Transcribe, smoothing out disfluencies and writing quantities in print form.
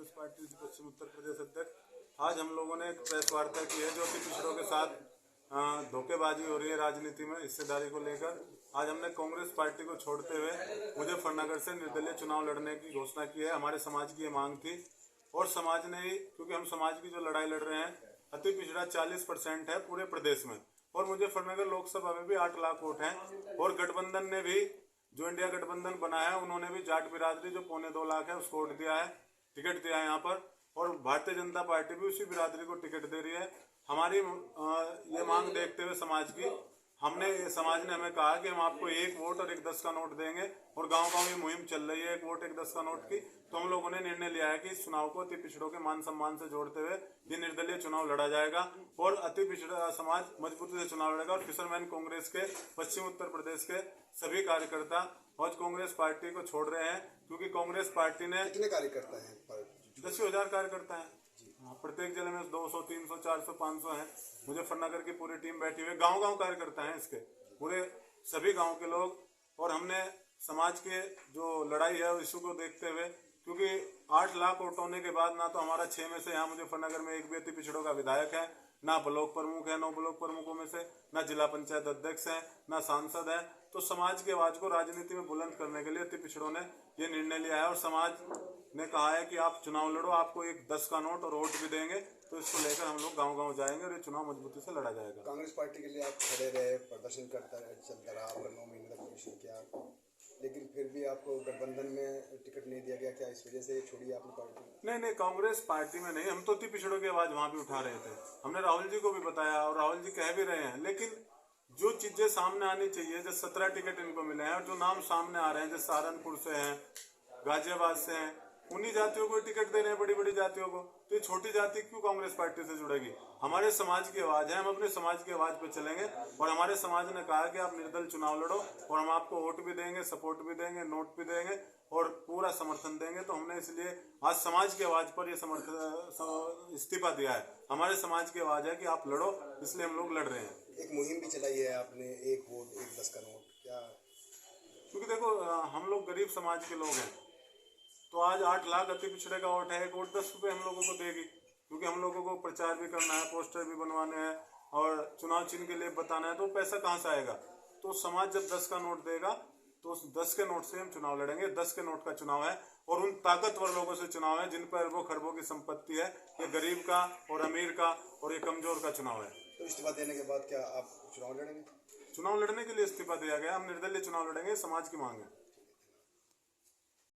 Congress party पश्चिम उत्तर प्रदेश अध्यक्ष। आज हम लोगों ने एक प्रेस वार्ता की है जो कि पिछड़ों के साथ धोखेबाजी हो रही है राजनीति में हिस्सेदारी को लेकर। आज हमने कांग्रेस पार्टी को छोड़ते हुए मुजफ्फरनगर से निर्दलीय चुनाव लड़ने की घोषणा की है। हमारे समाज की ये मांग थी और समाज ने ही, क्योंकि हम समाज की जो लड़ाई लड़ रहे हैं, अति पिछड़ा 40% है पूरे प्रदेश में और मुजफ्फरनगर लोकसभा में भी 8 लाख वोट हैं। और गठबंधन ने भी, जो इंडिया गठबंधन बना है, उन्होंने भी जाट बिरादरी जो 2.25 लाख है उसको वोट दिया है, टिकट दिया है यहाँ पर। और भारतीय जनता पार्टी भी उसी बिरादरी को टिकट दे रही है। हमारी ये मांग देखते हुए समाज ने हमें कहा कि हम आपको 1 वोट और 1 10 का नोट देंगे। और गांव-गांव ये मुहिम चल रही है 1 वोट 1 10 का नोट की। तो हम लोगों ने निर्णय लिया है कि इस चुनाव को अति पिछड़ों के मान सम्मान से जोड़ते हुए ये निर्दलीय चुनाव लड़ा जाएगा और अति पिछड़ा समाज मजबूती से चुनाव लड़ेगा। और फिशरमैन कांग्रेस के पश्चिम उत्तर प्रदेश के सभी कार्यकर्ता आज कांग्रेस पार्टी को छोड़ रहे हैं, क्योंकि कांग्रेस पार्टी ने कितने कार्यकर्ता हैं? 10,000 कार्यकर्ता हैं। प्रत्येक जिले में 200, 300, 400, 500 है। मुजफ्फरनगर की पूरी टीम बैठी हुई है। गांव-गांव कार्यकर्ता हैं इसके, पूरे सभी गांव के लोग। और हमने समाज के जो लड़ाई है उस इशू को देखते हुए, क्योंकि 8 लाख वोट होने के बाद ना तो हमारा 6 में से यहाँ मुजफ्फरनगर में एक भी अति पिछड़ों का विधायक है, ना ब्लॉक प्रमुख है, 9 ब्लॉक प्रमुखों में से ना जिला पंचायत अध्यक्ष है, ना सांसद है। तो समाज की आवाज को राजनीति में बुलंद करने के लिए अति पिछड़ों ने ये निर्णय लिया है और समाज ने कहा है कि आप चुनाव लड़ो, आपको 1 10 का नोट और वोट भी देंगे। तो इसको लेकर हम लोग गांव-गांव जाएंगे और ये चुनाव मजबूती से लड़ा जाएगा। कांग्रेस पार्टी के लिए आप खड़े रहे, प्रदर्शन चलता रहा, आपने 9 महीने तक प्रदर्शन किया, लेकिन फिर भी आपको गठबंधन में टिकट नहीं दिया गया। क्या इस वजह से छोड़ी आपने पार्टी? नहीं, कांग्रेस पार्टी में नहीं, हम तो अति पिछड़ों की आवाज वहां भी उठा रहे थे। हमने राहुल जी को भी बताया और राहुल जी कह भी रहे हैं। लेकिन जो चीजें सामने आनी चाहिए, जैसे 17 टिकट इनको मिले हैं और जो नाम सामने आ रहे हैं, जैसे सहारनपुर से हैं, गाजियाबाद से हैं, उन्हीं जातियों को टिकट दे रहे हैं, बड़ी बड़ी जातियों को। तो ये छोटी जाति क्यों कांग्रेस पार्टी से जुड़ेगी? हमारे समाज की आवाज है, हम अपने समाज की आवाज पे चलेंगे। और हमारे समाज ने कहा कि आप निर्दल चुनाव लड़ो और हम आपको वोट भी देंगे, सपोर्ट भी देंगे, नोट भी देंगे और पूरा समर्थन देंगे। तो हमने इसलिए आज समाज की आवाज पर यह इस्तीफा दिया है। हमारे समाज की आवाज है कि आप लड़ो, इसलिए हम लोग लड़ रहे हैं। एक मुहिम भी चलाई है आपने, 1 वोट 1 10 का नोट। क्या? क्योंकि देखो, हम लोग गरीब समाज के लोग हैं, तो आज 8 लाख अति पिछड़े का वोट है, 1 वोट 10 रुपए हम लोगों को देगी। क्योंकि हम लोगों को प्रचार भी करना है, पोस्टर भी बनवाने हैं और चुनाव चिन्ह के लिए बताना है, तो पैसा कहाँ से आएगा? तो समाज जब 10 का नोट देगा तो उस 10 के नोट से हम चुनाव लड़ेंगे। 10 के नोट का चुनाव है और उन ताकतवर लोगों से चुनाव है जिन पर अरबों खरबों की संपत्ति है। ये गरीब का और अमीर का और ये कमजोर का चुनाव है। तो इस्तीफा देने के बाद क्या आप चुनाव लड़ेंगे? चुनाव लड़ने के लिए इस्तीफा दिया गया, हम निर्दलीय चुनाव लड़ेंगे, समाज की मांग है।